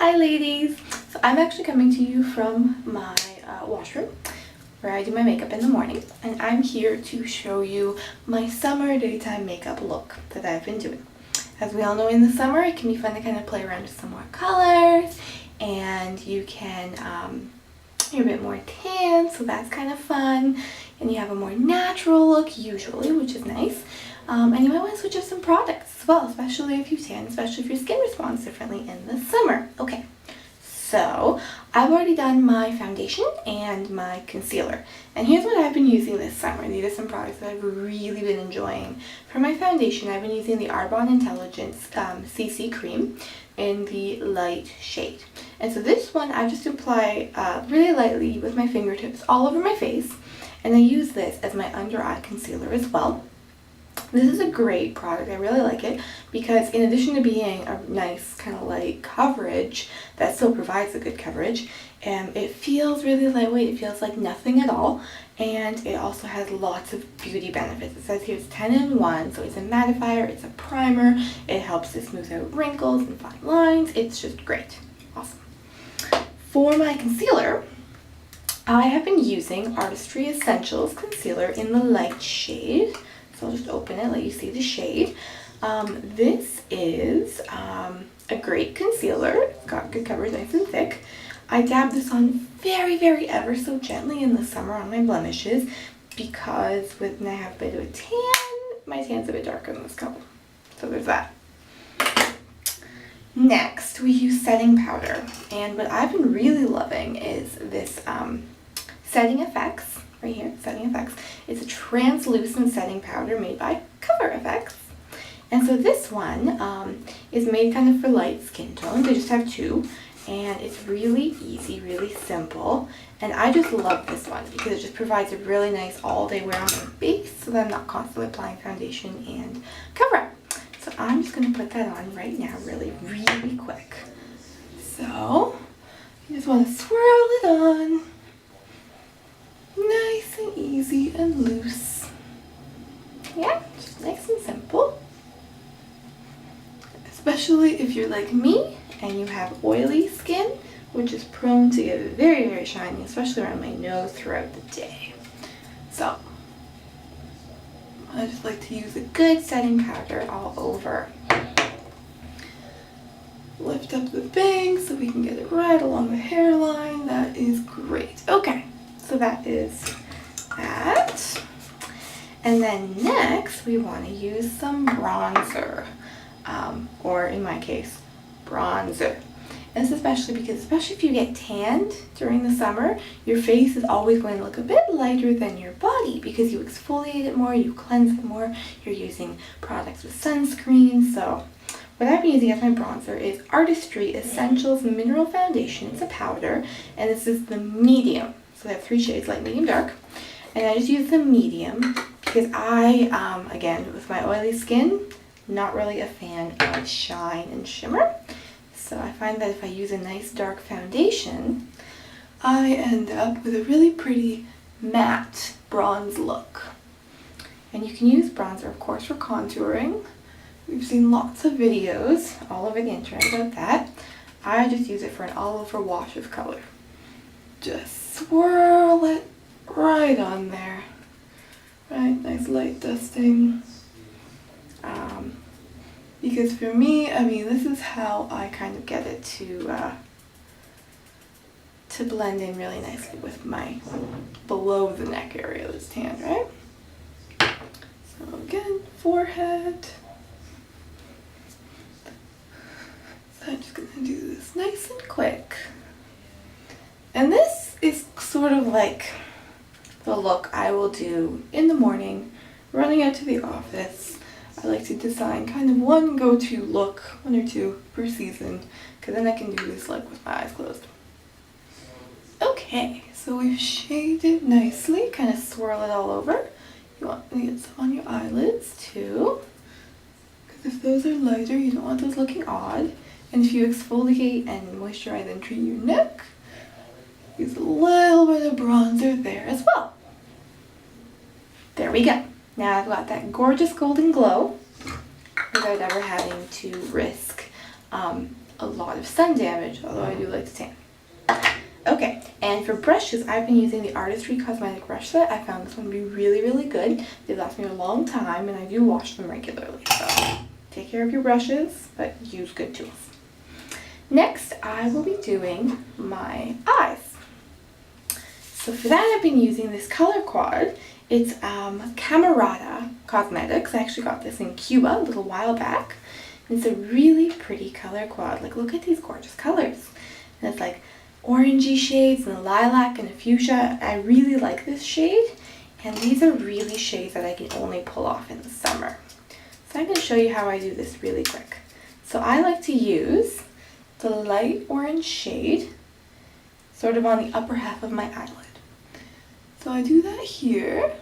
Hi ladies! So I'm actually coming to you from my washroom where I do my makeup in the morning, and I'm here to show you my summer daytime makeup look that I've been doing. As we all know, in the summer it can be fun to kind of play around with some more colors, and you can you're a bit more tan, so that's kind of fun, and you have a more natural look usually, which is nice. And you might want to switch up some products as well, especially if you tan, especially if your skin responds differently in the summer. Okay, so I've already done my foundation and my concealer, and here's what I've been using this summer. These are some products that I've really been enjoying. For my foundation, I've been using the Arbonne Intelligence CC Cream in the light shade. And so this one I just apply really lightly with my fingertips all over my face, and I use this as my under eye concealer as well. This is a great product. I really like it because in addition to being a nice kind of light coverage that still provides a good coverage, it feels really lightweight. It feels like nothing at all, and it also has lots of beauty benefits. It says here it's 10 in 1, so it's a mattifier, it's a primer, it helps to smooth out wrinkles and fine lines. It's just great. Awesome. For my concealer, I have been using Artistry Essentials Concealer in the light shade. So I'll just open it, let you see the shade. This is a great concealer. It's got good coverage, nice and thick. I dab this on very ever so gently in the summer on my blemishes because when I have a bit of a tan, my tan's a bit darker than this color. So there's that. Next, we use setting powder. And what I've been really loving is this Setting Effects. Right here, Setting Effects. It's a translucent setting powder made by Cover FX. And so this one is made kind of for light skin tones. I just have two, and it's really easy, really simple. And I just love this one because it just provides a really nice all-day wear on my base so that I'm not constantly applying foundation and cover-up. So I'm just going to put that on right now really quick. So you just want to swirl it on. Nice and easy and loose. Yeah, just nice and simple. Especially if you're like me and you have oily skin, which is prone to get very shiny, especially around my nose throughout the day. So I just like to use a good setting powder all over. Lift up the bangs so we can get it right along the hairline. That is great. Okay. So that is that. And then next we want to use some bronzer, or in my case, bronzer. And this especially because, especially if you get tanned during the summer, your face is always going to look a bit lighter than your body because you exfoliate it more, you cleanse it more, you're using products with sunscreen. So what I've been using as my bronzer is Artistry Essentials Mineral Foundation. It's a powder, and this is the medium. So they have 3 shades, light, medium, dark. And I just use the medium because I, again, with my oily skin, not really a fan of shine and shimmer. So I find that if I use a nice dark foundation, I end up with a really pretty matte bronze look. And you can use bronzer, of course, for contouring. We've seen lots of videos all over the internet about that. I just use it for an all-over wash of color. Just swirl it right on there. Right, nice light dusting. Because for me, I mean, this is how I kind of get it to blend in really nicely with my below the neck area that's tan, right? So again, forehead. So I'm just gonna do this nice and quick. And this is sort of like the look I will do in the morning, running out to the office. I like to design kind of one go-to look, 1 or 2 per season, because then I can do this like with my eyes closed. Okay, so we've shaded nicely, kind of swirl it all over. You want to get some on your eyelids too, because if those are lighter, you don't want those looking odd. And if you exfoliate and moisturize and treat your neck, use a little bit of bronzer there as well. There we go. Now I've got that gorgeous golden glow without ever having to risk a lot of sun damage, although I do like to tan. Okay, and for brushes, I've been using the Artistry Cosmetic brush set. I found this one to be really, really good. They last me a long time, and I do wash them regularly. So take care of your brushes, but use good tools. Next, I will be doing my eyes. So for that, I've been using this color quad. It's Camerata Cosmetics. I actually got this in Cuba a little while back. And it's a really pretty color quad. Like, look at these gorgeous colors. And it's like orangey shades and a lilac and a fuchsia. I really like this shade. And these are really shades that I can only pull off in the summer. So I'm going to show you how I do this really quick. So I like to use the light orange shade sort of on the upper half of my eyelid. So I do that here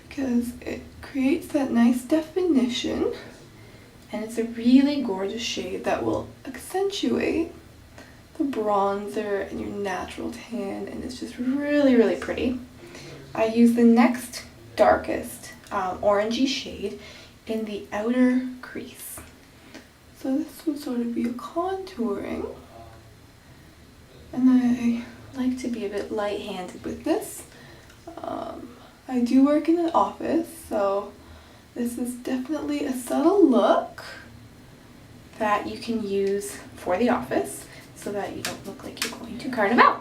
because it creates that nice definition, and it's a really gorgeous shade that will accentuate the bronzer and your natural tan, and it's just really, really pretty. I use the next darkest orangey shade in the outer crease. So this would sort of be a contouring, and I like to be a bit light-handed with this. I do work in an office, so this is definitely a subtle look that you can use for the office so that you don't look like you're going to Carnival.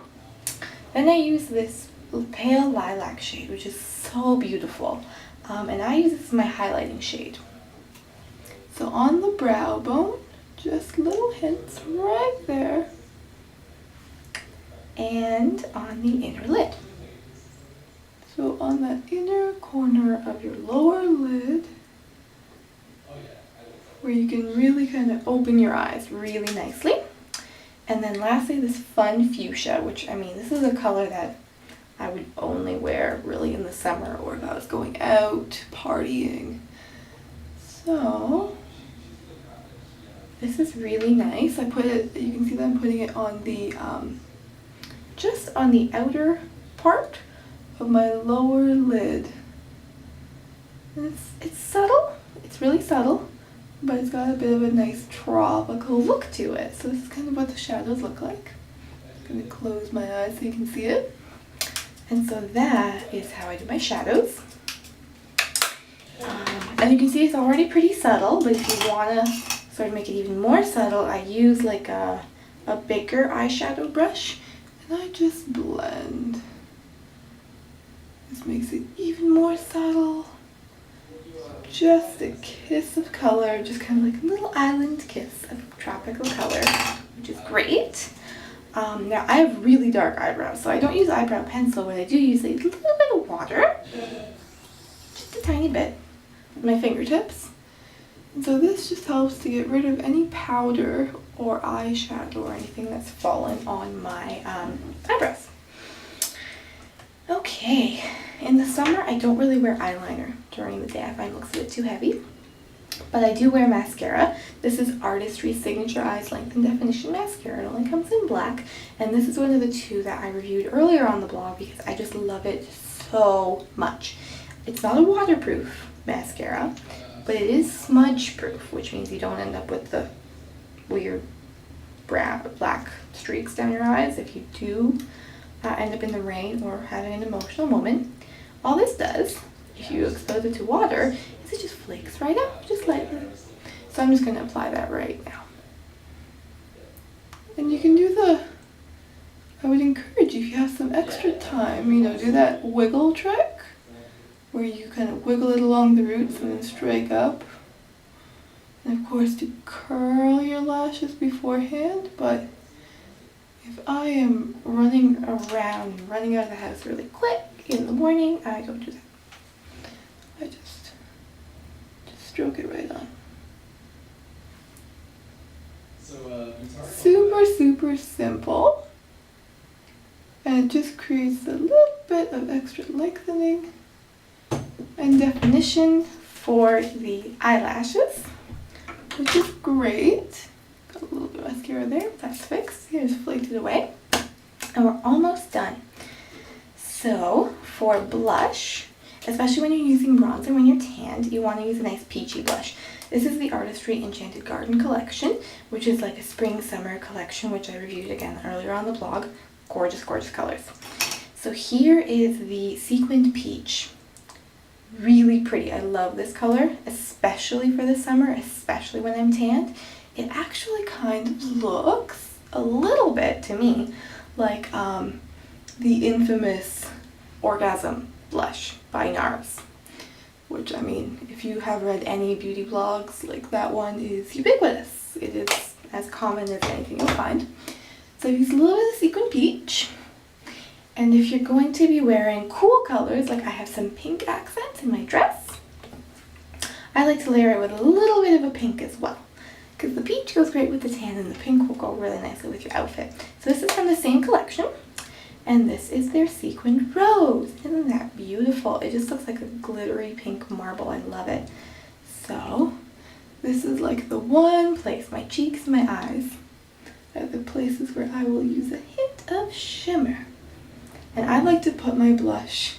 Then I use this pale lilac shade, which is so beautiful, and I use this as my highlighting shade. So on the brow bone, just little hints right there, and on the inner lid. So on that inner corner of your lower lid, where you can really kind of open your eyes really nicely. And then lastly, this fun fuchsia, which, I mean, this is a color that I would only wear really in the summer or if I was going out partying. So this is really nice. I put it, you can see that I'm putting it on the just on the outer part of my lower lid. And it's subtle, it's really subtle, but it's got a bit of a nice tropical look to it. So this is kind of what the shadows look like. I'm going to close my eyes so you can see it. And so that is how I do my shadows. And you can see it's already pretty subtle, but if you want to sort of make it even more subtle, I use like a bigger eyeshadow brush, and I just blend. This makes it even more subtle. Just a kiss of color, just kind of like a little island kiss of tropical color, which is great. Now I have really dark eyebrows, so I don't use eyebrow pencil, but I do use a little bit of water, just a tiny bit, with my fingertips. And so this just helps to get rid of any powder or eyeshadow or anything that's fallen on my eyebrows. Okay, in the summer I don't really wear eyeliner during the day. I find it looks a bit too heavy. But I do wear mascara. This is Artistry Signature Eyes Length and Definition Mascara. It only comes in black. And this is one of the two that I reviewed earlier on the blog because I just love it so much. It's not a waterproof mascara, but it is smudge proof, which means you don't end up with the weird black streaks down your eyes if you do end up in the rain or having an emotional moment. All this does, if you expose it to water, is it just flakes right out, just lightly. So I'm just going to apply that right now. And you can do I would encourage you, if you have some extra time, do that wiggle trick, where you kind of wiggle it along the roots and then strike up. And of course to curl your lashes beforehand, but if I am running around, running out of the house really quick in the morning, I don't do that. I just stroke it right on. Super, super simple. And it just creates a little bit of extra lengthening and definition for the eyelashes, which is great. Got a little bit of mascara there, that's fixed. Here's flaked it away. And we're almost done. So for blush, especially when you're using bronzer when you're tanned, you want to use a nice peachy blush. This is the Artistry Enchanted Garden collection, which is like a spring-summer collection, which I reviewed again earlier on the blog. Gorgeous, gorgeous colors. So here is the Sequined Peach. Really pretty. I love this color, especially for the summer, especially when I'm tanned. It actually kind of looks a little bit, to me, like the infamous Orgasm blush by NARS. Which, I mean, if you have read any beauty blogs, like that one is ubiquitous. It is as common as anything you'll find. So use a little bit of Sequin Peach. And if you're going to be wearing cool colors, like I have some pink accents in my dress, I like to layer it with a little bit of a pink as well. Because the peach goes great with the tan and the pink will go really nicely with your outfit. So this is from the same collection. And this is their Sequined Rose. Isn't that beautiful? It just looks like a glittery pink marble. I love it. So this is like the one place, my cheeks and my eyes are the places where I will use a hint of shimmer. And I like to put my blush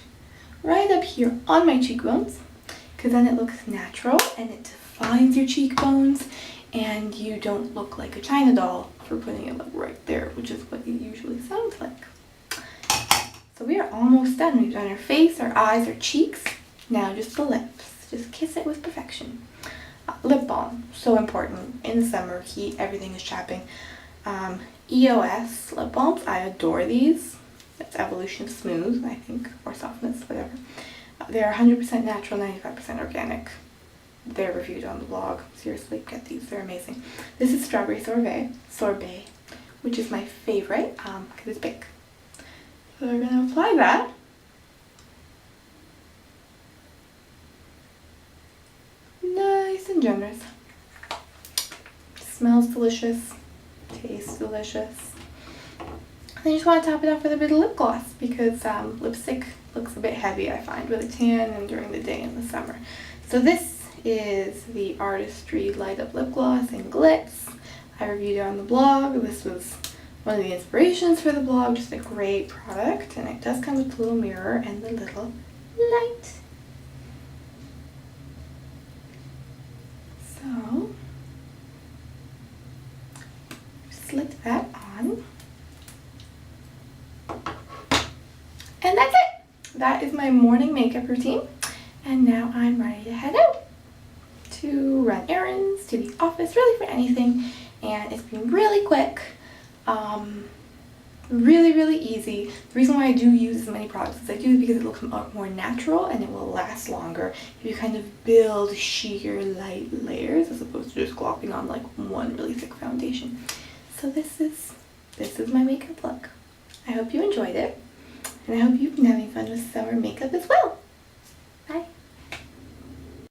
right up here on my cheekbones, because then it looks natural and it defines your cheekbones and you don't look like a China doll for putting it like right there, which is what it usually sounds like. So we are almost done. We've done our face, our eyes, our cheeks. Now just the lips. Just kiss it with perfection. Lip balm, so important. In the summer heat, everything is chapping. EOS lip balms, I adore these. It's Evolution Smooth, I think, or Softness, whatever. They're 100% natural, 95% organic. They're reviewed on the blog. Seriously, get these. They're amazing. This is Strawberry Sorbet, which is my favorite because it's big. So we're going to apply that. Nice and generous. Smells delicious. Tastes delicious. And you just want to top it off with a bit of lip gloss because lipstick looks a bit heavy, I find, really tan and during the day in the summer. So this is the Artistry Light Up Lip Gloss in Glitz. I reviewed it on the blog. This was one of the inspirations for the blog. Just a great product. And it does come with a little mirror and the little light. So, slick that on. And that's it. That is my morning makeup routine. And now I'm ready to head out to run errands, to the office, really for anything. And it's been really quick, really, really easy. The reason why I do use as many products as I do is because it looks more natural and it will last longer if you kind of build sheer light layers as opposed to just glopping on like one really thick foundation. So this is my makeup look. I hope you enjoyed it. And I hope you've been having fun with summer makeup as well.